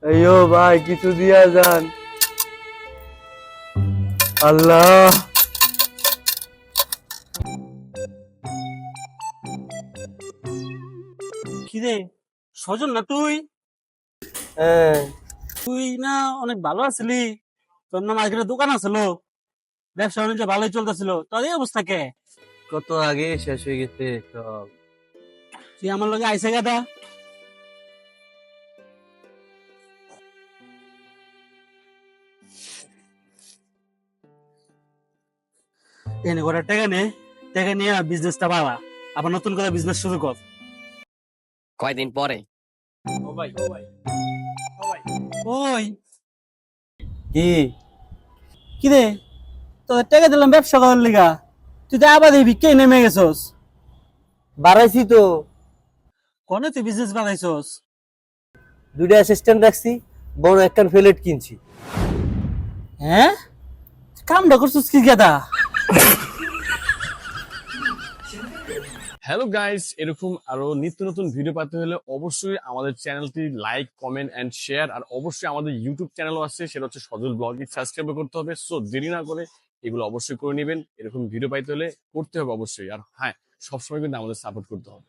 আইয়ো ভাই কিছু দিয়া যান। আল্লাহ কিরে সজন না তুই? হ্যাঁ। তুই না অনেক ভালো আছিলি, তোর না মার্কেটে দোকান আছিল, ব্যবসা বাণিজ্য ভালোই চলতেছিল, তোর এই অবস্থা কে? কত আগে শেষ হয়ে গেছে সব। তুই আমার লগে আইসে গাদা। এনে করে টাকা নে, টাকা নিয়ে বিজনেসটা বাড়া, আবার নতুন করে বিজনেস শুরু কর। কয়দিন পরে ওই কি কিরে, তোদের টাকা দিলাম ব্যবসা করার লিগা, তুই তো আবার এই ভিক্ষে নেমে গেছস। বাড়াইছি তো, কোনে তুই বিজনেস বানাইছস? দুইটা অ্যাসিস্ট্যান্ট রাখছি, বড় একটা ফ্ল্যাট কিনছি। হ্যাঁ, কামটা করছস কি গাদা? হ্যালো গাইস, এরকম আরো নিত্য নতুন ভিডিও পেতে হলে অবশ্যই আমাদের চ্যানেলটি লাইক, কমেন্ট এন্ড শেয়ার, আর অবশ্যই আমাদের ইউটিউব চ্যানেলও আছে, সেটা হচ্ছে সজল ব্লগই, সাবস্ক্রাইব করতে হবে। সো দেরি না করে এগুলো অবশ্যই করে নেবেন। এরকম ভিডিও পাইতে হলে করতে হবে অবশ্যই, আর হ্যাঁ, সবসময় কিন্তু আমাদের সাপোর্ট করতে হবে।